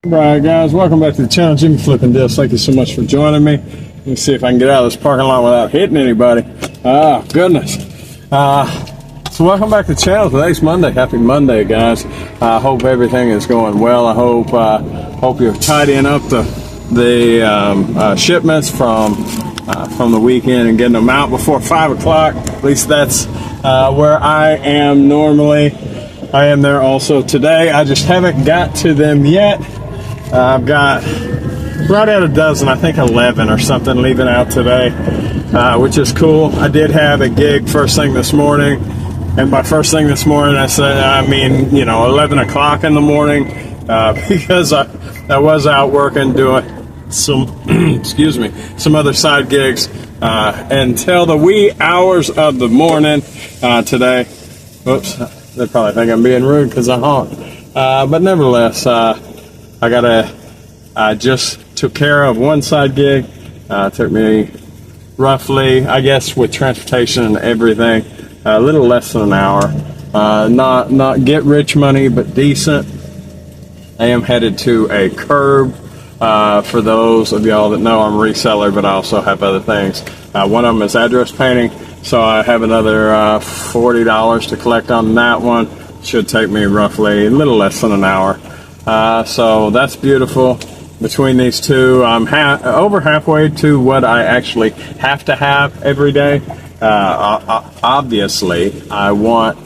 Alright guys, welcome back to the channel. Jimmy Flipping Discs. Thank you so much for joining me. Let me see if I can get out of this parking lot without hitting anybody. Oh, goodness. So welcome back to the channel. Today's Monday. Happy Monday, guys. I hope everything is going well. I hope you're tidying up the shipments from the weekend and getting them out before 5 o'clock. At least that's where I am normally. I am there also today. I just haven't got to them yet. I've got right at a dozen, I think 11 or something, leaving out today, which is cool. I did have a gig first thing this morning, and by first thing this morning, I mean 11 o'clock in the morning, because I was out working doing some, excuse me, some other side gigs until the wee hours of the morning today. Oops, they probably think I'm being rude because I honk, but nevertheless, I just took care of one side gig. Took me roughly, I guess, with transportation and everything, a little less than an hour. Not get rich money, but decent. I am headed to a curb. For those of y'all that know, I'm a reseller, but I also have other things. One of them is address painting, so I have another $40 to collect on that one. Should take me roughly a little less than an hour. So that's beautiful. Between these two, I'm over halfway to what I actually have to have every day. Obviously, I want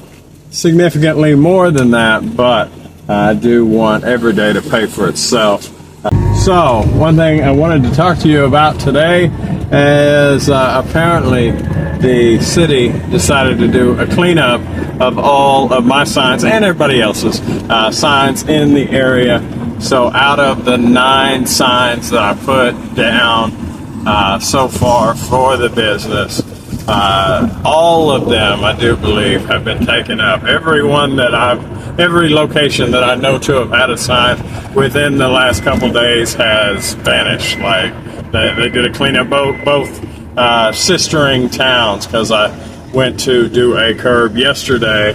significantly more than that, but I do want every day to pay for itself. So, one thing I wanted to talk to you about today is apparently the city decided to do a cleanup of all of my signs and everybody else's signs in the area. So out of the 9 signs that I put down so far for the business, all of them, I do believe, have been taken up. Every location that I know to have had a sign within the last couple days has vanished. Like they did a cleanup both sistering towns, because I went to do a curb yesterday,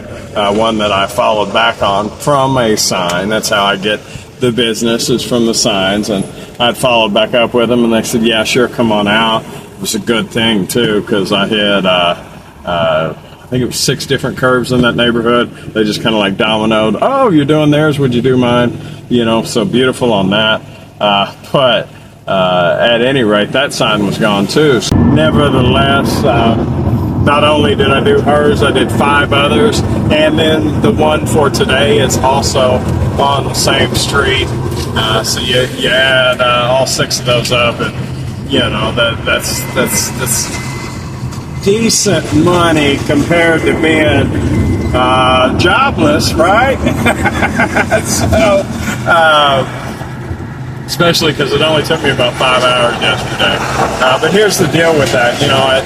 one that I followed back on from a sign. That's how I get the business, is from the signs, and I'd followed back up with them, and they said, yeah, sure, come on out. It was a good thing too, because I had I think it was 6 different curves in that neighborhood. They just kind of like dominoed. Oh, you're doing theirs, would you do mine? So beautiful on that. But at any rate, that sign was gone too. So nevertheless, not only did I do hers, I did 5 others, and then the one for today is also on the same street. So you add all 6 of those up, and that's decent money compared to being jobless, right? So, especially because it only took me about 5 hours yesterday. But here's the deal with that.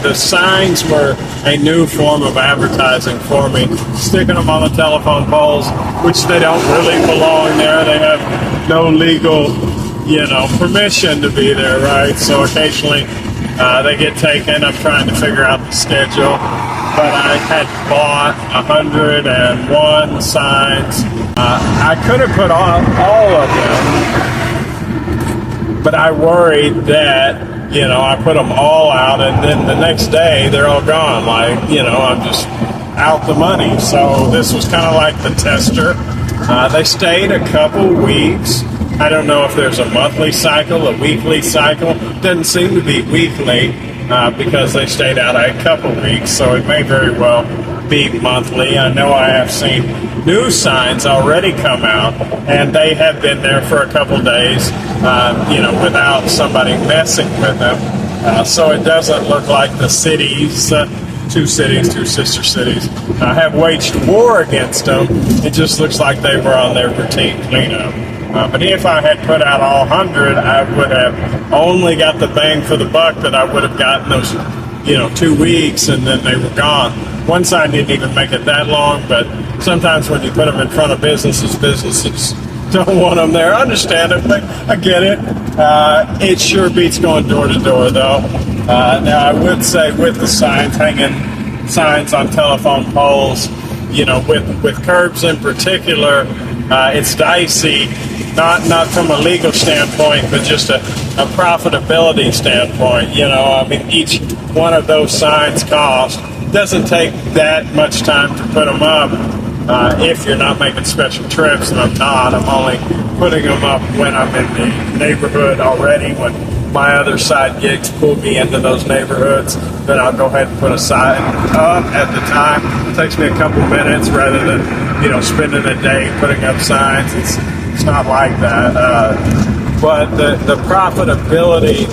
The signs were a new form of advertising for me, sticking them on the telephone poles, which they don't really belong there. They have no legal, permission to be there, right? So occasionally they get taken. I'm trying to figure out the schedule. But I had bought 101 signs. I could have put on all of them, but I worried that, I put them all out, and then the next day they're all gone. I'm just out the money. So this was kind of like the tester. They stayed a couple weeks. I don't know if there's a monthly cycle, a weekly cycle. Doesn't seem to be weekly, because they stayed out a couple weeks, so it may very well be monthly. I know I have seen new signs already come out, and they have been there for a couple days, without somebody messing with them. So it doesn't look like the cities, 2 sister cities, have waged war against them. It just looks like they were on their routine cleanup. But if I had put out all 100, I would have only got the bang for the buck that I would have gotten those, 2 weeks, and then they were gone. One sign didn't even make it that long, but sometimes when you put them in front of businesses don't want them there. Understandably, I get it. It sure beats going door to door, though. Now, I would say with the signs, hanging signs on telephone poles, with curbs in particular, it's dicey, not from a legal standpoint, but just a profitability standpoint. You know, I mean, each one of those signs cost. Doesn't take that much time to put them up if you're not making special trips, and I'm not. I'm only putting them up when I'm in the neighborhood already. When my other side gigs pull me into those neighborhoods, then I'll go ahead and put a sign up at the time. It takes me a couple minutes rather than, you know, spending a day putting up signs. It's not like that. But the profitability,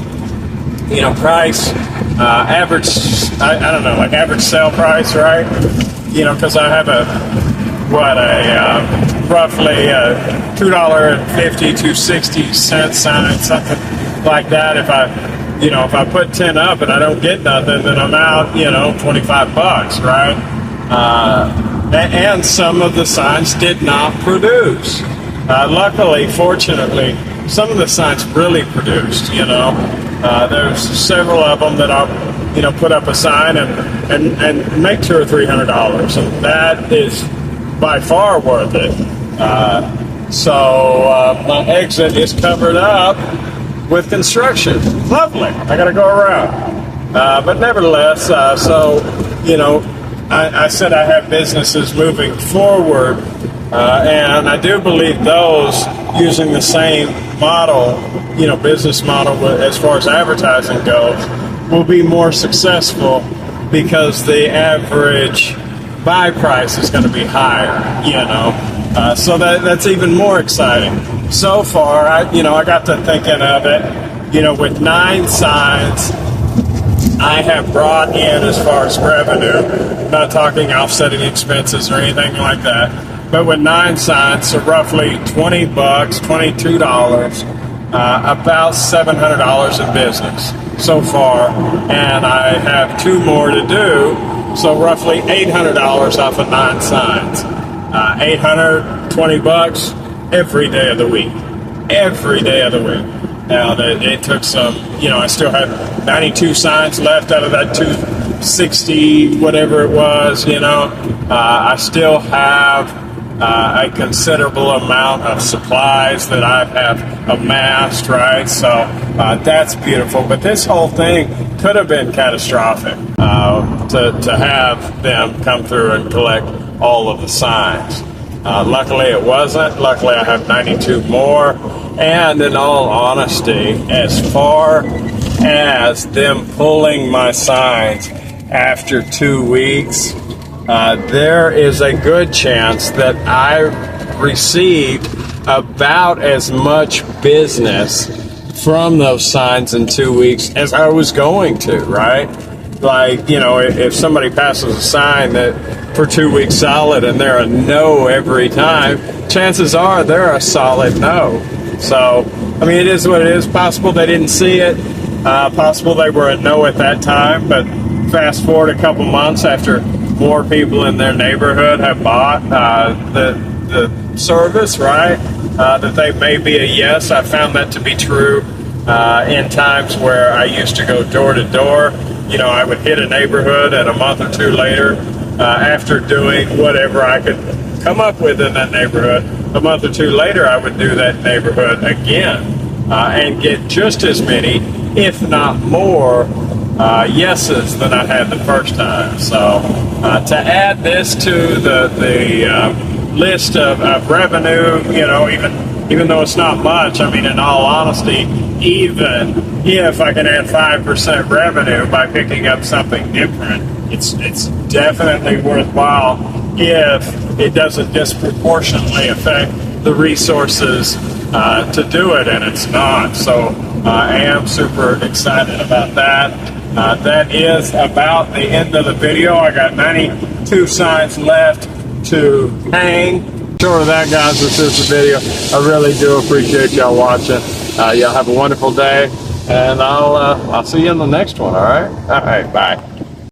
you know, price, average, I don't know, like average sale price, right? You know, because I have roughly $2.50 to 60-cent sign, something like that. If I put 10 up and I don't get nothing, then I'm out, you know, $25, right? And some of the signs did not produce. Luckily, fortunately, some of the signs really produced, you know. There's several of them that I'll, you know, put up a sign and make $200 or $300, and that is by far worth it. So my exit is covered up with construction. Lovely. I got to go around, but nevertheless, so you know, I said I have businesses moving forward, and I do believe those using the same model, you know, business model as far as advertising goes, will be more successful because the average buy price is going to be higher, you know. So that's even more exciting. So far, I got to thinking of it, you know, with 9 signs I have brought in as far as revenue, not talking offsetting expenses or anything like that, but with 9 signs, so roughly $20, $22, about $700 in business so far, and I have 2 more to do, so roughly $800 off of 9 signs. $820 every day of the week. Every day of the week. Now, it took some, you know, I still have 92 signs left out of that 260, whatever it was, you know. I still have a considerable amount of supplies that I have amassed, right? So that's beautiful. But this whole thing could have been catastrophic to have them come through and collect all of the signs. Luckily, it wasn't. Luckily, I have 92 more. And in all honesty, as far as them pulling my signs after 2 weeks, there is a good chance that I received about as much business from those signs in 2 weeks as I was going to, right? Like, you know, if somebody passes a sign that for 2 weeks solid and they're a no every time, chances are they're a solid no. So, I mean, it is what it is. Possible they didn't see it. Possible they were a no at that time, but fast forward a couple months after more people in their neighborhood have bought the service, right? That they may be a yes. I found that to be true in times where I used to go door to door. You know, I would hit a neighborhood, and a month or 2 later, after doing whatever I could come up with in that neighborhood, a month or 2 later, I would do that neighborhood again and get just as many, if not more, yeses than I had the first time. So to add this to the list of revenue, you know, even though it's not much, I mean, in all honesty, even if I can add 5% revenue by picking up something different, it's definitely worthwhile if it doesn't disproportionately affect the resources to do it, and it's not. So I am super excited about that. That is about the end of the video. I got 92 signs left to hang. Short of that, guys, this is the video. I really do appreciate y'all watching. Y'all have a wonderful day, and I'll see you in the next one. All right, bye.